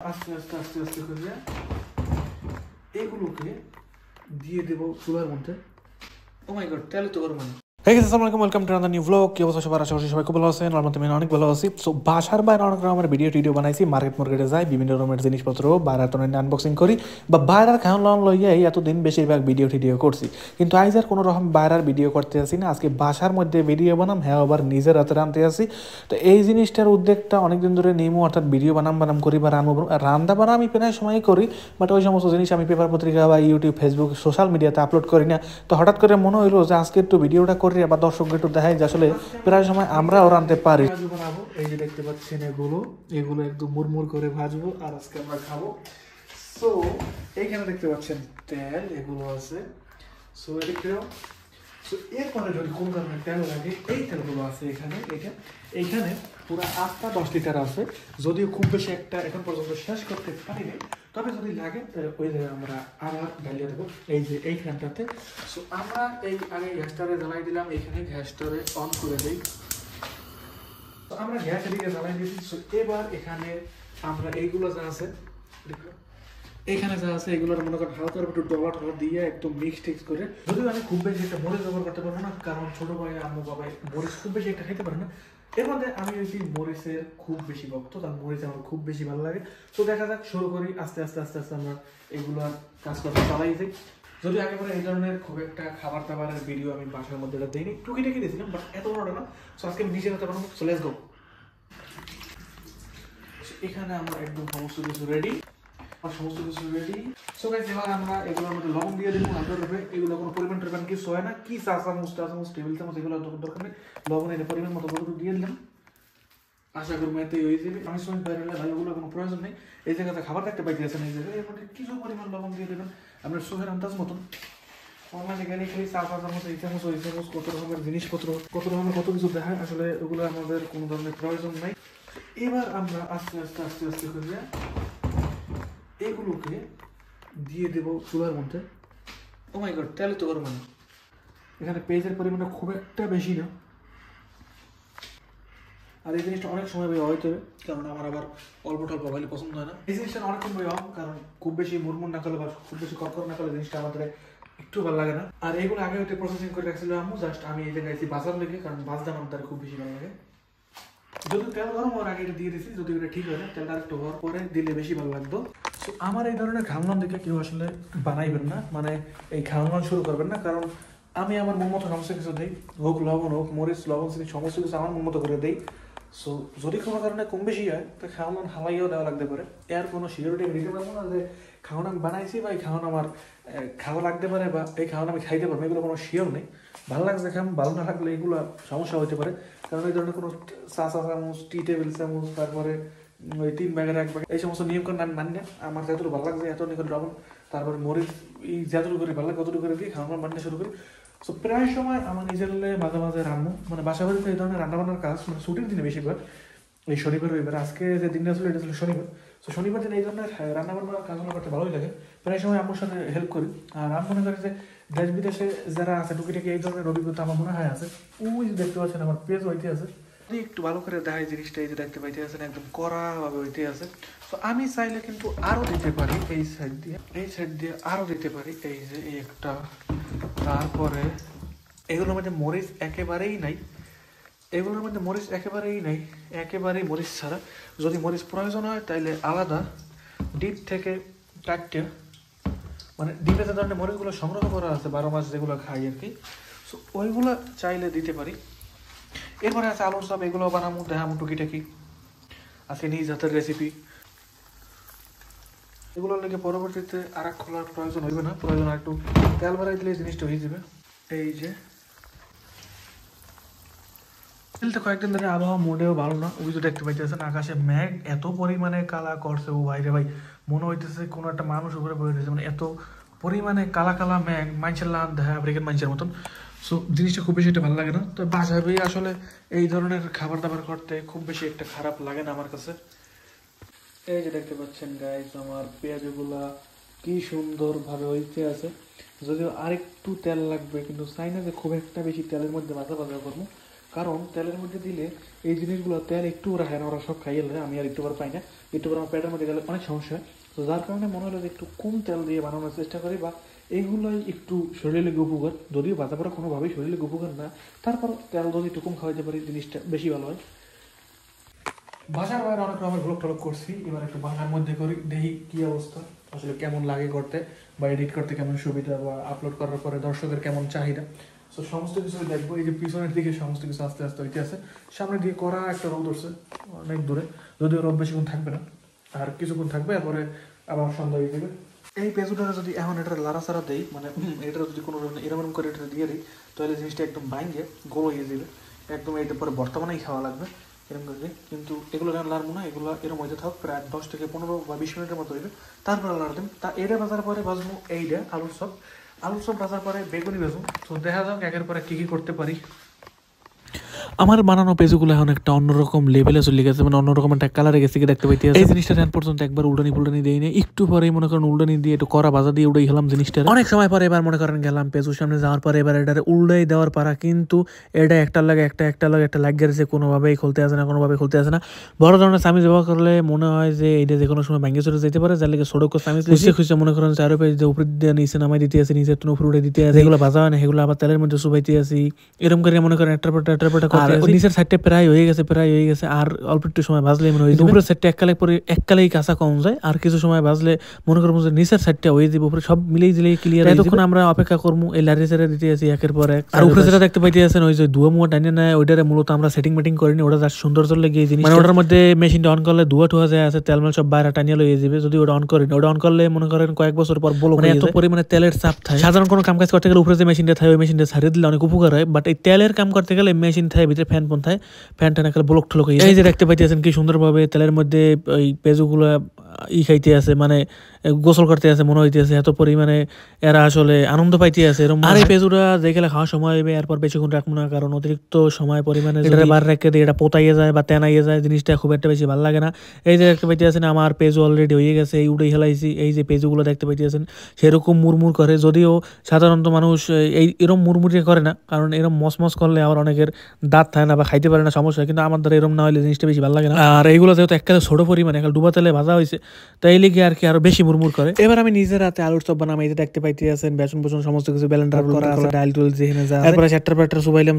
আস্তে আস্তে আস্তে আস্তে করে এগুলোকে দিয়ে দেবো চুলার মধ্যে। ও মাই গড, তাহলে তো গরম। Hey guys, আসসালামু আলাইকুম, welcome to another new vlog. কি অবস্থা সবার? আশা করি সবাই খুব ভালো আছেন। আর আমি অনেক ভালো আছি। সো বাসার বাইরে অনেক রকমের ভিডিও বানাইছি। মার্কেটে যাই, বিভিন্ন রকমের জিনিসপত্র বাইরের তো আনবক্সিং করি বা বাইরের খাওয়ান লন লইয়া এতদিন বেশিরভাগ ভিডিও করছি, কিন্তু আজ আর কোনো রকম বাইরের ভিডিও করতে আসি না। আজকে বাসার মধ্যে ভিডিও বানাম, হ্যাঁ আবার নিজের হাতে রাঁধতে আসি। তো এই জিনিসটার উদ্যোগটা অনেকদিন ধরে নিমো, অর্থাৎ ভিডিও বানাম করি বা রান্না বান্না আমি প্রায় সময়ই করি, বাট ওই সমস্ত জিনিস আমি পেপার পত্রিকা বা ইউটিউব, ফেসবুক, সোশ্যাল মিডিয়াতে আপলোড করি না। তো হঠাৎ করে মনে হইলো যে আজকে একটু ভিডিওটা করি, আবার দর্শককে একটু দেখাই যে আসলে প্রায় সময় আমরাও রাঁধতে পারি। বানাবো, এই যে দেখতে পাচ্ছেন এগুলো একদম মুরমুর করে ভাজবো আর আজকে আমরা খাবো। সো এইখানে দেখতে পাচ্ছেন তেল, এগুলো আছে। সো এরপরে যদি কোন ধরনের তেল লাগে, এই তেলগুলো আছে এখানে। এইখানে পুরো 8-10 লিটার আছে, যদিও খুব বেশি একটা এখন পর্যন্ত শেষ করতে পারিনি, তবে যদি লাগে ওই জায়গায় আমরা আবার ঢালিয়ে দেবো এই যে এইখানটাতে। সো আমরা এই আগে গ্যাসটারে জ্বালাই দিলাম, এইখানে গ্যাসটারে অন করে দিই। তো আমরা গ্যাস এদিকে জ্বালাই দিয়েছি। সো এবার এখানে আমরা এইগুলো যা আছে, এখানে যা আছে এগুলোর মনে করেন হালকা একটু ডলা দিয়ে একদম মিক্স করে, যদিও আমি খুব বেশি একটা মরিচ ব্যবহার করতে পারবো না, কারণ ছোট ভাই আম্মু বাবাই মরিচ খুব বেশি একটা খেতে পারে না। এর মধ্যে আমি হয়েছি মরিচের খুব বেশি ভক্ত, তার মরিচ আমার খুব বেশি ভালো লাগে। তো দেখা যাক, শুরু করি আস্তে আস্তে আস্তে আস্তে আমরা এগুলোর কাজ করতে চালাই যাই। যদি একেবারে এই ধরনের খুব একটা খাবার দাবারের ভিডিও আমি বাসার মধ্যে দিইনি, টুকিটাকি দিয়েছিলাম, বাট এত বড় না। সো আজকে আমি নিজের হাতে বানাবো। So let's go. এখানে আমরা একদম সমস্ত কিছু রেডি। সো গাইস, এবার আমরা এগুলোর মধ্যে লবণ দিয়ে দেবো হাতের উপরে। এগুলো কোনো পরিমাণ কিছু হয় না, কি চা চামচ টেবিল চামচ এগুলো দরকার নেই। লবণ এর পরিমাণ মতো কতটুকু দিয়ে দিলাম, আশা করবো এতেই হয়ে যাবে। আমি সময় বাইরে ভাই ওগুলো কোনো প্রয়োজন নেই। এই জায়গাতে খাবার দেখতে পাইতে আছেন, এই জায়গায় এর মধ্যে কিছু পরিমাণ লবণ দিয়ে দেবেন আপনার সুখের আন্দাজ মতন। অনলাইনে গেলে খালি চা চামচ, এই চামচ ওই চামচ, কত রকমের জিনিসপত্র, কত রকমের কত কিছু দেখায়, আসলে ওগুলো আমাদের কোনো ধরনের প্রয়োজন নাই। এবার আমরা আস্তে আস্তে আস্তে আস্তে করে এগুলোকে দিয়ে দেবো চুলার মধ্যে। ও মাই গড, তাহলে তো গরম। এখানে পেঁয়াজের পরিমাণটা খুব একটা বেশি না, আর এই জিনিসটা অনেক সময় হইতে হবে, কারণ আমার আবার অল্প টল্প ভালো পছন্দ হয় না। এই জিনিসটা অনেকক্ষণ হয়, কারণ খুব বেশি মুরমুর না করলে বা খুব বেশি কড়কড় না করলে জিনিসটা আমাদের একটু ভালো লাগে না। আর এইগুলো আগে হইতে প্রসেসিং করে রাখছিল আম্মু, জাস্ট আমি এই জায়গায় বাজার লেগে, কারণ বাজটা আমার খুব বেশি ভালো লাগে। যদি তেল গরম হওয়ার আগে এটা দিয়ে দিছি, যদি এটা ঠিক হয় না, তেলটা একটু হওয়ার পরে দিলে বেশি ভালো লাগতো। সো আমার এই ধরনের খাওয়ান দেখে কেউ আসলে বানাইবেন না, মানে এই খাওয়ান শুরু করবেন না, কারণ আমি আমার মন মতো সমস্ত কিছু দিই, হোক লবণ হোক মরিচ লবণ চিনি সমস্ত কিছু আমার মন মতো করে দিই। সো যদি কোনো কারণে কম বেশি হয় তো খাওয়ান হালাইও দেওয়া লাগতে পারে। এর কোনো সিকিউরিটি আমি দিতে পারবো না যে খাওয়ান আমি বানাইছি বা এই খাওয়ান আমার খাওয়া লাগতে পারে বা এই খাওয়ান আমি খাইতে পারবো, এগুলো কোনো শিওর নেই। ভালো লাগছে খাম, ভালো না লাগলে এগুলো সমস্যা হতে পারে, কারণ এই ধরনের কোনো চা চামচ, টি টেবিল চামচ, তারপরে ওই 3 ভাগের 1 ভাগ, এই সমস্ত নিয়মকানুন আমি মানি না। আমার যতটুকু ভালো লাগছে এত নিকট লবণ, তারপরে মরিচ, এই যতটুকু করে ভালো লাগে কতটুকু করে দিয়ে খাওয়ানো মানতে শুরু করি। সো প্রায় সময় আমার নিজের মাঝে মাঝে রান্না, মানে বাসা বাড়িতে এই ধরনের রান্নাবান্নার কাজ, মানে ছুটির দিনে বেশিরভাগ, এই শনিবার রবিবার, আজকে যে দিনটা ছিল এটা ছিল শনিবার। সো শনিবার দিন এই ধরনের রান্নাবান্নার কাজগুলো করতে ভালোই লাগে, প্রায় সময় আম্মুর সাথে হেল্প করি। আর আমি মনে করি যে দেশ বিদেশে যারা আছে টুকিটাকি এই ধরনের অভিজ্ঞতা আমার মনে হয় আছে। ওই যে দেখতে পাচ্ছেন আমার পেজ হইতে আছে, একটু ভালো করে দেখায় জিনিসটা, এই যে দেখতে পাইতে আছেন একদম কড়াভাবে হইতে আছে। তো আমি চাইলে কিন্তু আরও দিতে পারি, এই সাইড দিয়ে আরও দিতে পারি, এই যে এই একটা। তারপরে এগুলোর মধ্যে মরিচ একেবারেই নাই, একেবারেই মরিচ ছাড়া। যদি মরিচ প্রয়োজন হয় তাইলে আলাদা ডিপ থেকে কাটতে, মানে ডিপে যে ধরনের মরিচগুলো সংগ্রহ করা আছে 12 মাস যেগুলো খাই আর কি, সো ওইগুলো চাইলে দিতে পারি। এরপরে আছে আলুর চপ, এগুলো বানাবো দেখাবো টুকিটাকি, আজকে নিজ হাতের রেসিপি। এগুলোর লেগে পরবর্তীতে আর এক খোলার প্রয়োজন হইবে না, প্রয়োজন আর একটু তেল বাড়াই দিলে জিনিসটা হয়ে যাবে। এই যে তো কয়েকদিন ধরে আবহাওয়া মোটেও ভালো না, ওই যে দেখতে পাইতেছেন আকাশে মেঘ এত পরিমাণে কালা করছে, ও ভাই রে ভাই, মনে হইতেছে কোনো একটা মানুষ উপরে পড়ে রয়েছে, মানে এত পরিমাণে কালা কালা মেঘ, মানুষের লান দেখা আফ্রিকান মানুষের মতন। সো জিনিসটা খুব বেশি একটা ভালো লাগে না। তো বাসায় আসলে এই ধরনের খাবার দাবার করতে খুব বেশি একটা খারাপ লাগে না আমার কাছে। এই যে দেখতে পাচ্ছেন গাইস, আমার পেঁয়াজগুলা কি সুন্দর ভাবে হইতে আছে, যদিও আরেকটু তেল লাগবে, কিন্তু চাই না যে খুব একটা বেশি তেলের মধ্যে ভাজা করবো, কারণ তেলের মধ্যে দিলে এই জিনিসগুলো তেল একটু রাখে না, ওরা সব খাইয়ে নেয়, আমি আর একটু বার পাই না, একটু বার আমার পেটের মধ্যে গেলে অনেক সমস্যা হয়। তো যার কারণে মনে হলো যে একটু কম তেল দিয়ে বানানোর চেষ্টা করি, বা এইগুলোই একটু শরীরে উপকার, যদিও ভাজা পড়া কোনোভাবেই শরীরে উপকার না, তারপর তেল যদি একটু কম খাওয়াইতে পারি জিনিসটা বেশি ভালো হয়। বাসার বাইরে অনেক রকমের ব্লগ টলগ করছি, এবার একটু বাসার মধ্যে করি, দেখি কী অবস্থা, আসলে কেমন লাগে করতে, বা এডিট করতে কেমন সুবিধা, বা আপলোড করার পরে দর্শকের কেমন চাহিদা। তো সমস্ত কিছু দেখবো। এই যে পিছনের দিকে সমস্ত কিছু আস্তে আস্তে হইতে আছে, সামনের দিকে করা একটা রোদ উঠছে অনেক দূরে, যদিও রোদ বেশিক্ষণ থাকবে না, আর কিছুক্ষণ থাকবে, এরপরে আবার সন্ধ্যা হয়ে যাবে। এই পেঁচুটা যদি এখন এটা লাড়াচাড়া দেই, মানে এটা যদি কোনো এরকম করে এটা দিয়ে দিই, তাহলে জিনিসটা একদম ভাঙে গোল হয়ে যাবে একদম, এটা পরে বর্তমানেই খাওয়া লাগবে এরকম করে। কিন্তু এগুলো লাড়বো না, এগুলো এরকম হইতে থাক, প্রায় 10 থেকে 15 বা 20 মিনিটের মতো হইবে, তারপরে লাড়তাম। তা এটা বাজার পরে বাজবো এইটা আলুর চপ বাজার পরে বেগুনি বাজবো। তো দেখা যাক একের পরে কী কী করতে পারি। আমার বানানো পেজগুলো এখন একটা অন্যরকম লেভেলে চলে গেছে, মানে অন্যরকম একটা কালারে গেছে, দেখতে পাইতে এই জিনিসটা এখন পর্যন্ত একবার উল্টানি পুল্টানি দিই না, একটু পরেই মনে করেন উল্টানি দিয়ে একটু কড়া বাজা দিয়ে উড়াই গেলাম জিনিসটা। অনেক সময় পরে এবার মনে করেন গেলাম পেজুর সামনে যাওয়ার পরে এবার এটা উল্টাই দেওয়ার পারা, কিন্তু এটা একটা লাগিয়ে গেছে, কোনোভাবেই খুলতে আসে না। বড় ধরনের চামিচ ব্যবহার করলে মনে হয় যে এটা যে কোনো সময় ভেঙে চলে যেতে পারে, যার লেগে ছোট চামিচ খুঁজে মনে করেন চারো পেজ দিয়ে উপরে দিয়ে নিচে নামাই দিতে আসি, নিচের উপরে উঠে দিতে আসে, এগুলো ভাজা হয় না, এগুলো আবার তেলের মধ্যে চুবাইতে আসি, এরকম করে মনে করেন একটা নিচের সাইডটা প্রায় হয়ে গেছে, আর অল্প একটু সময় ভাজলে মনে হয় উপরের সাইডটা এককালেই কাঁচা কম যায়, আর কিছু সময় ভাজলে মনে করবো যে নিচের সাইডটা হয়ে যাবে, উপরে সব মিলেই দিলেই ক্লিয়ার। এতক্ষণ আমরা অপেক্ষা করবো, এই লারি ছেড়ে দিতে আসি একের পর এক। আর উপরে যেটা দেখতে পাইতে আছেন ওই যে ধুয়া মুয়া টাইনে নেয়, ওইটারে মূলত আমরা সেটিং করিনি, ওটা যার সৌন্দর্য লেগে এই জিনিস, মানে ওটার মধ্যে মেশিনটা অন করলে ধুয়া টুয়া যায় আছে, তেল মেল সব বাইরে টানিয়ে লয়ে যাবে। যদি ওটা অন করেন, ওটা অন করলে মনে করেন কয়েক বছর পর বলো, মানে এত পরিমাণে তেলের চাপ থাকে, সাধারণ কোনো কাম কাজ করতে গেলে উপরে যে মেশিনটা থাকে ওই মেশিনটা ছাড়িয়ে দিলে অনেক উপকার হয়, বাট এই তেলের কাম করতে গেলে মেশিন থাকে ভিতরে ফ্যান থাকে, ফ্যান টানা ব্লক ঠলক। এই যে দেখতে পাইতেছেন কি সুন্দরভাবে তেলের মধ্যে ওই পেঁজুগুলো খাইতে আছে, মানে গোসল করতে আছে মনে হইতেছে, এত পরিমাণে এরা আসলে আনন্দ পাইতে আছে এরকম। আর এই পেঁজুটা যে গেলে খাওয়ার সময় হইবে, এরপর বেশিক্ষণ রাখবো না, কারণ অতিরিক্ত সময় পরিমাণে এটা বার রেখে দিয়ে এটা পোতাইয়ে যায় বা তেনাইয়ে যায়, জিনিসটা খুব একটা বেশি ভালো লাগে না। এই যে দেখতে পাইতেছেন আমার পেঁজু অলরেডি হয়ে গেছে, এই উড়ে হেলাইছি। এই যে পেঁজুগুলো দেখতে পাইতেছেন সেরকম মুরমুর করে, যদিও সাধারণত মানুষ এরম মুরমুরিয়ে করে না, কারণ এরম মসমস করলে আবার অনেকের দাঁত থাকে না বা খাইতে পারে না, সমস্যা হয়, কিন্তু আমার দ্বারা এরম না হলে জিনিসটা বেশি ভালো লাগে না। আর এইগুলো যেহেতু একেবারে ছোট পরিমাণে ডুবা তেলে ভাজা হয়েছে, তাই লিগে আর কি আরো বেশি মুরমুর করে। এবার আমি নিজের হাতে আলুর চপ বানাম, এই যে দেখতে পাইতে আছেন বেসন বেসন সমস্ত কিছু ব্লেন্ডার করা আছে, ডাল টুল যেখানে যা, তারপরে চারটার পেটার সুবাইলাম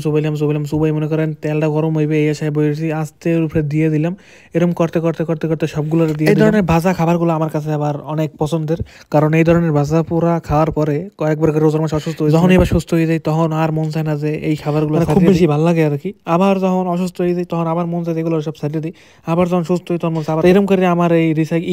মনে করেন তেলটা গরম হইবে, এই আশায় বসেছি, আস্তে উপরে দিয়ে দিলাম। এরকম করতে সবগুলো দিয়ে। এই ধরনের ভাজা খাবারগুলো আমার কাছে আবার অনেক পছন্দের, কারণ এই ধরনের ভাজা পোড়া খাওয়ার পরে কয়েকবার করে রোজার মাসে অসুস্থ হয়ে, যখন এবার সুস্থ হয়ে যায় তখন আর মন চায় না যে এই খাবারগুলো, খুব বেশি ভালো লাগে আর কি। আবার যখন অসুস্থ হয়ে যায় তখন আবার মন চায় এগুলো সব সাইডে দিই, আবার যখন সুস্থ হই তখন আবার এরকম করে আমার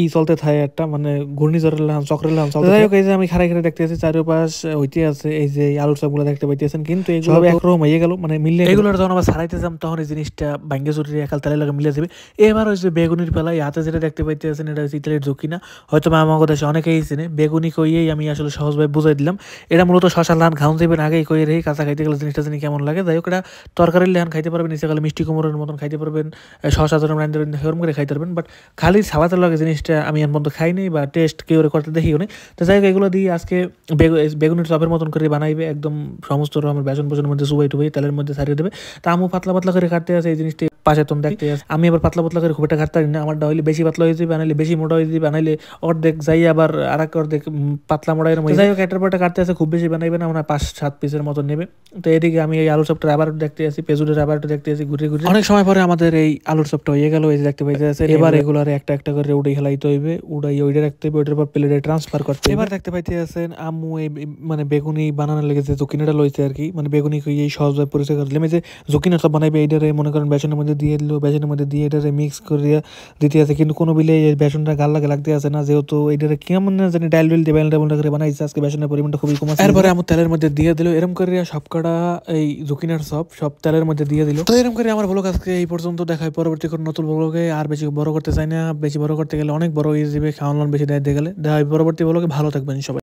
এই চলতে থাকে একটা, মানে ঘূর্ণিঝড়ের চক্রের চলতে। যাই হোক, এই যে আমি খাড়াই দেখতে আছি চারিপাশ হইতে আছে, এই যে আলুর চপগুলো দেখতে পাইতেছেন, কিন্তু এগুলো একরকম হয়ে গেল, মানে মিললে এগুলোর যখন আবার ছাড়াইতে যাম তখন এই জিনিসটা ভাঙ্গে চুরি একাল তেলের লাগে মিলে যাবে। এবার হচ্ছে বেগুনির পেলাই হাতে যেটা দেখতে পাইতেছেন, এটা হচ্ছে ইতালির ঝুঁকি না, হয়তো আমার দেশে অনেকেই চিনে। বেগুনি কইয়েই আমি আসলে সহজভাবে বুঝাই দিলাম, এটা মূলত শশা লান ঘাউন দেবেন আগেই কই রেখে কাঁচা খাইতে গেলে জিনিসটা জানি কেমন লাগে। যাই হোক, এটা তরকারির লেহান খাইতে পারবেন, নিচে গেলে মিষ্টি কুমড়োর মতন খাইতে পারবেন, শশা ধরুন রান্না সেরকম করে খাইতে পারবেন, বাট খালি সালাতের লাগে জিনিসটা আমি এর মধ্যে খাইনি বা টেস্ট কেউ করতে দেখিও নি। তো যাই হোক, এগুলো দিয়ে আজকে বেগুনের চপের মতন করে বানাইবে, একদম সমস্ত আমার বেসনের মধ্যে চুবাই টুবাই তেলের মধ্যে ছাড়িয়ে দেবে। তা আমু পাতলা করে কাটতে আছে এই জিনিসটি পাশে তুমি দেখতে আছে। আমি আবার পাতলা করে খুব একটা কাটতে পারি না, আমারটা হইলে বেশি পাতলা হয়ে যাবে, বানাইলে বেশি মোটা হয়ে যাবে, বানাইলে অর্ধেক যাই আবার আর এক অর্ধেক পাতলা মোটা এরকম। যাই হোক, এটার পরটা কাটতে আছে, খুব বেশি বানাইবে না, আমরা 5-7 পিসের মতো নেবে। তো এদিকে আমি এই আলুর চপটা আবার দেখতে আসি, পেঁজুরের আবার দেখতে আসি ঘুরে অনেক সময় পরে আমাদের এই আলুর চপটা হয়ে গেল, এই যে দেখতে পাইতে আছে। এবার এগুলার একটা করে উড়াই খেলাইতে হইবে, উড়াই ওইটা রাখতে হবে, ওইটার পর প্লেটে ট্রান্সফার করতে হবে। এবার দেখতে পাইতে আছেন আম্মু এই মানে বেগুনি বানানোর লেগে যে জুকিনিটা লইছে আর কি, মানে বেগুনি এই সহজভাবে পরিচয় করে দিলাম। এই যে জুকিনি সব বানাইবে, এইটারে মনে করেন বেসনের মধ্যে দিয়ে দিল, বেসনের মধ্যে দিয়ে এটারে মিক্স করে দিতে আছে, কিন্তু কোনো বিলে এই বেসনটা গাল লাগতে আছে না, যেহেতু এইটারে কেমন জানি ডাল দিয়ে বেলটা করে বানাইছে, আজকে বেসনের পরিমাণটা খুবই কম আছে। এরপরে আমার তেলের মধ্যে দিয়ে দিল, এরকম করে সবকটা এই জুকিনার সব তেলের মধ্যে দিয়ে দিল। তো এরকম করে আমার ব্লগ আজকে এই পর্যন্ত দেখায়, পরবর্তী কোনো নতুন ব্লগে। আর বেশি বড় করতে চাই না, বেশি বড় করতে গেলে অনেক বড় হয়ে যাবে, খাওয়ান বেশি দায়িত্ব গেলে দেখা হয় পরবর্তী ব্লগে। ভালো থাকবেন সবাই।